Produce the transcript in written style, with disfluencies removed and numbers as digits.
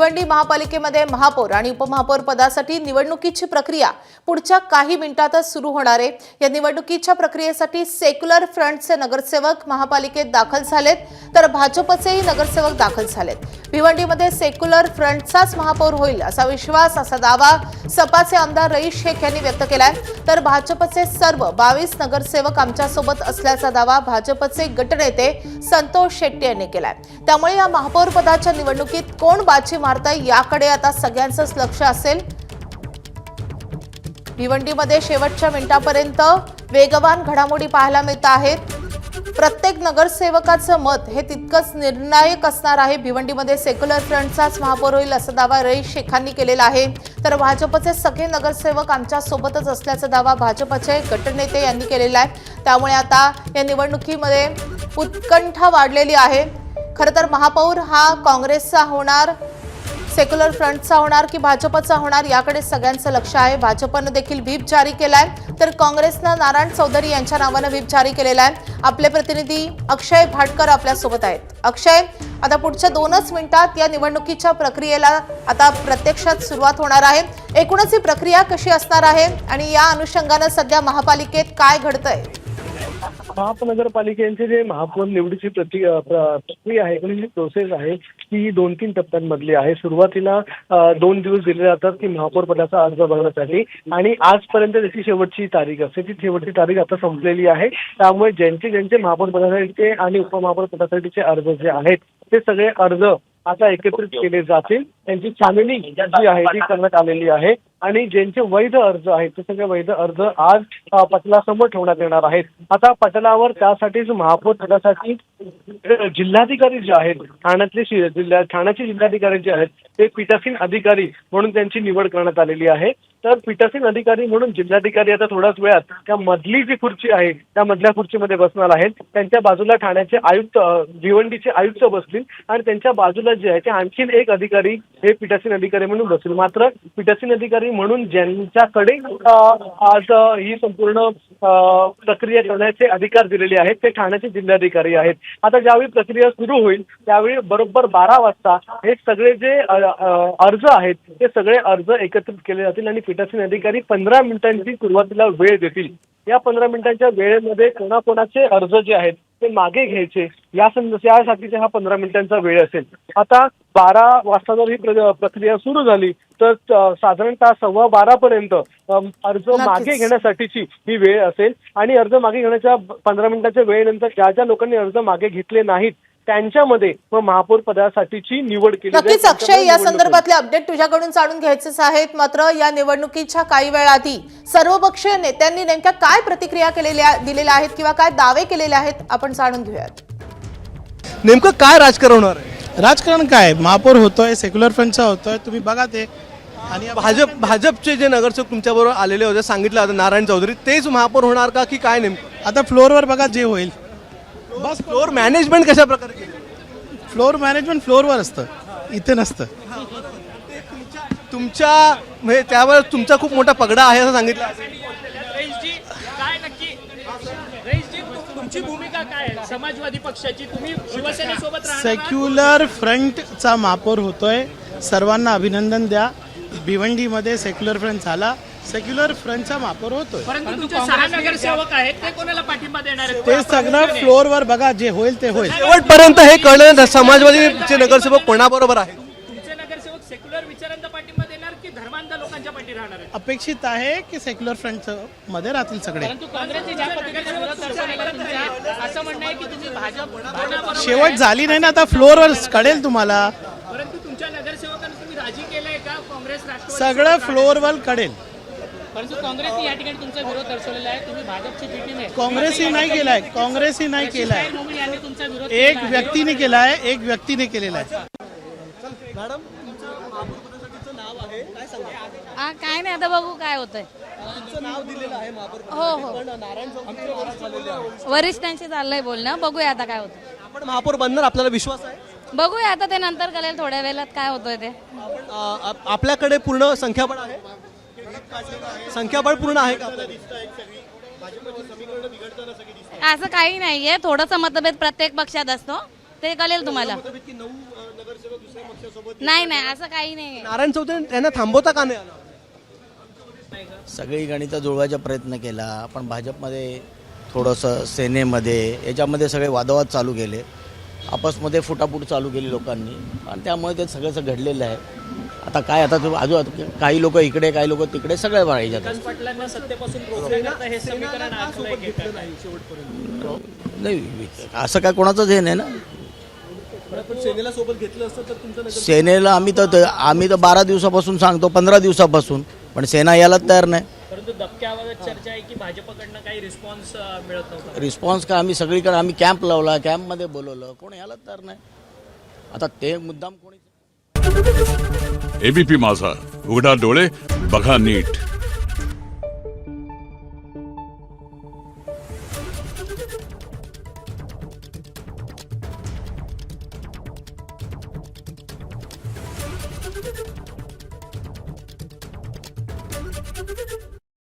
भिवंडी महापालिकेमध्ये महापौर आणि उपमहापौर पदासाठी निवडणुकीची प्रक्रिया पुढच्या काही मिनिटातच सुरू होणार आहे। या निवडणुकीच्या प्रक्रियेसाठी सेक्युलर फ्रंटचे नगरसेवक महापालिकेत दाखल झालेत, तर भाजपचेही नगरसेवक दाखल झालेत। भिवंडीमध्ये सेक्युलर फ्रंटचाच महापौर होईल असा विश्वास, असा दावा सपाचे आमदार रईस शेख यांनी व्यक्त केलाय, तर भाजपचे सर्व 22 नगरसेवक आमच्यासोबत असल्याचा दावा भाजपचे गटनेते संतोष शेट्टी यांनी केलाय। त्यामुळे या महापौर पदाच्या निवडणुकीत कोण बाजी मारताय याकडे आता सगळ्यांचंच लक्ष असेल। भिवंडीमध्ये शेवटच्या मिनिटापर्यंत वेगवान घडामोडी पाहायला मिळत आहेत। प्रत्येक नगरसेवकाचं मत हे तितकंच निर्णायक असणार आहे। भिवंडीमध्ये सेक्युलर फ्रंटचाच महापौर होईल असा दावा रईस शेखांनी केलेला आहे, तर भाजपचे सगळे नगरसेवक आमच्या सोबतच असल्याचा दावा भाजपचे गटनेते यांनी केलेला आहे। त्यामुळे आता या निवडणुकीमध्ये उत्कंठा वाढलेली आहे। खरं तर महापौर हा काँग्रेसचा होणार, सेक्युलर फ्रंटचा होणार की भाजपचा होणार याकडे सगळ्यांचं लक्ष आहे। भाजपनं देखील व्हीप जारी केलाय, तर काँग्रेसनं नारायण चौधरी यांच्या नावानं व्हीप जारी केलेला आहे। आपले प्रतिनिधी अक्षय भाटकर आपल्या सोबत आहेत। अक्षय, आता पुढच्या 2च मिनिटात या निवडणुकीच्या प्रक्रियेला आता प्रत्यक्षात सुरुवात होणार आहे। एकूणच ही प्रक्रिया कशी असणार आहे आणि या अनुषंगानं सध्या महापालिकेत काय घडतंय? महानगरपालिकेचे जे महापौर निवडीची प्रक्रिया आहे, जी प्रोसेस आहे ती 2-3 टप्प्यांमधली आहे। सुरुवातीला 2 दिवस दिले जातात की महापौर पदाचा अर्ज भरण्यासाठी, आणि आजपर्यंत त्याची शेवटची तारीख असते। ती शेवटची तारीख आता संपलेली आहे। त्यामुळे ज्यांचे महापौर पदासाठीचे आणि उपमहापौर पदासाठीचे अर्ज जे आहेत ते सगळे अर्ज आता एकत्रित केले जातील। त्यांची छाननी जी आहे ती करण्यात आलेली आहे, आणि ज्यांचे वैध अर्ज आहेत ते सगळे वैध अर्ज आज पटलासमोर ठेवण्यात येणार आहेत। आता पटलावर त्यासाठीच महापौर पदासाठी जिल्हाधिकारी जे आहेत, ठाण्याचे जिल्हाधिकारी जे आहेत ते पीठासीन अधिकारी म्हणून त्यांची निवड करण्यात आलेली आहे। तर पीठासीन अधिकारी म्हणून जिल्हाधिकारी आता थोड्याच वेळात त्या मधली जी खुर्ची आहे त्या मधल्या खुर्चीमध्ये बसणार आहेत। त्यांच्या बाजूला ठाण्याचे आयुक्त, भिवंडीचे आयुक्त बसतील, आणि त्यांच्या बाजूला जे आहे ते आणखीन एक अधिकारी हे पीठासीन अधिकारी म्हणून बसतील। मात्र पीठासीन अधिकारी म्हणून ज्यांच्याकडे आज ही संपूर्ण प्रक्रिया करण्याचे अधिकार दिलेले आहेत ते ठाण्याचे जिल्हाधिकारी आहेत। आता ज्यावेळी प्रक्रिया सुरू होईल त्यावेळी बरोबर 12 वाजता हे सगळे जे अर्ज आहेत ते सगळे अर्ज एकत्रित केले जातील, आणि पीठासीन अधिकारी 15 मिनिटांची सुरुवातीला वेळ देतील। या 15 मिनिटांच्या वेळेमध्ये कोणाकोणाचे अर्ज जे आहेत ते मागे घ्यायचे यासाठीचा हा 15 मिनिटांचा वेळ असेल। आता 12 वाजता जर ही प्रक्रिया सुरू झाली तर साधारणतः 12:15 पर्यंत अर्ज मागे घेण्यासाठीची ही वेळ असेल, आणि अर्ज मागे घेण्याच्या 15 मिनिटाच्या वेळेनंतर ज्या लोकांनी अर्ज मागे घेतले नाहीत त्यांच्यामध्ये महापौर पदासाठीची निवड केली जाईल। नक्कीच अक्षय, या संदर्भातले अपडेट तुझ्याकडून जाणून घ्यायचेच आहेत। मात्र या निवडणुकीच्या काही वेळ आधी सर्वपक्षीय नेत्यांनी नेमक्या काय प्रतिक्रिया दिलेल्या आहेत किंवा काय दावे केलेले आहेत आपण जाणून घेऊयात। नेमकं काय राजकारण होणार आहे? राजकारण काय, महापौर होतोय, सेक्युलर फ्रंटचा होतोय, तुम्ही बघा ते। आणि भाजपचे जे नगरसेवक तुमच्याबरोबर आलेले होते, सांगितलं होतं नारायण चौधरी, तेच महापौर होणार का की काय? नेमकं आता फ्लोअरवर बघा जे होईल। बस फ्लोअर मॅनेजमेंट कशा प्रकारे केलं? फ्लोअर मॅनेजमेंट फ्लोअरवर असतं, इथे नसतं। तुमच्या म्हणजे त्यावर तुमचा खूप मोठा पगडा आहे असं सांगितलं। तुमची भूमिका काय आहे समाजवादी पक्षाची? तुम्ही शिवसेनेसोबत राहणार? सेक्युलर फ्रंटचा महापौर होतोय, सर्वांना अभिनंदन द्या। भिवंडीमध्ये सेक्युलर फ्रंट झाला, सेक्युलर फ्रंटचा महापौर होतोय। परंतु तुमचे 6 नगरसेवक आहेत, ते कोणाला पाठिंबा देणार आहेत? ते सगळं फ्लोअरवर बघा, जे होईल ते होईल। शेवटपर्यंत हे कळलं समाजवादीचे नगरसेवक कोणाबरोबर आहेत? तुमचे नगरसेवक सेक्युलर विचारांचा पाठिंबा देणार की धर्मांध लोकांच्या पाठी राहणार आहेत? अपेक्षित आहे की सेक्युलर फ्रंट मध्ये राहतील सगळे। परंतु काँग्रेसने ज्या पद्धतीने विरोध दर्शवलेला तुमचा असं म्हणणं आहे की तुम्ही भाजप शेवट झाली नाही ना, आता फ्लोअरवर कळेल तुम्हाला। परंतु तुमच्या नगरसेवकांना तुम्ही राजी केलंय का? काँग्रेस राष्ट्रवादी सगळं फ्लोअरवर कळेल। परंतु काँग्रेसने या ठिकाणी तुमचा विरोध दर्शवलेला आहे, तुम्ही भाजपची बी टीम आहे। काँग्रेसही नाही केलाय, काँग्रेसही नाही केलाय, यांनी तुमचा विरोध एक व्यक्तीने केलाय, एक व्यक्तीने केलेला आहे। मॅडम, तुमचं महापौर पदासाठीचं नाव आहे, काय सांगा? काय नाही, आता बघू काय होतंय। तुमचं नाव दिलेलं आहे महापौर हो, पण नारायण चौधरी नाराज झालेले आहेत। वरिष्ठांशी चाललंय बोलणं, बघूया आता काय होतं। आपण महापौर बनणार, आपल्याला विश्वास आहे? बघूया आता, ते नंतर कळेल थोड्या वेळात काय होतंय ते। आपल्याकडे पूर्ण संख्याबळ आहे? संख्याबळ पूर्ण आहे का? असं काही नाहीये, थोडंसं मतभेद प्रत्येक पक्षात असतो, ते कळेल तुम्हाला। नाही नाही असं काही नाही नारायण चौधरी त्यांना थांबवता का नाही आलं? सगळी गणितं जुळवायचा प्रयत्न केला, पण भाजपमध्ये थोडंसं सेनेमध्ये याच्यामध्ये सगळे वादवाद चालू केले, आपसमध्ये फुटाफूट चालू केली लोकांनी आणि त्यामुळे ते सगळं घडलेलं आहे. आता काय आता अजून काही लोक इकडे काही लोक तिकडे सगळे पाहिजे पाटलांना सत्तेपासून रोखण्याकरता हे समीकरण आखलंय की काय? नाही, असं काय कोणाचंच हे नाही ना. पण सेनेला सोबत घेतलं असतं तर तुमचं नगर सेनेला आम्ही तर 12 दिवसापासून सांगतो, 15 दिवसापासून, पण सेना यायला तयार नाही. परंतु दबक्या आवाजात चर्चा आहे की भाजपकडनं काही रिस्पॉन्स मिळत नव्हता. रिस्पॉन्स का आम्ही सगळीकडे आम्ही कॅम्प लावला, कॅम्पमध्ये बोलवलं, कोणी यायला तयार नाही. आता ते मुद्दाम कोणी एबीपी माझा, उघडा डोळे बघा नीट.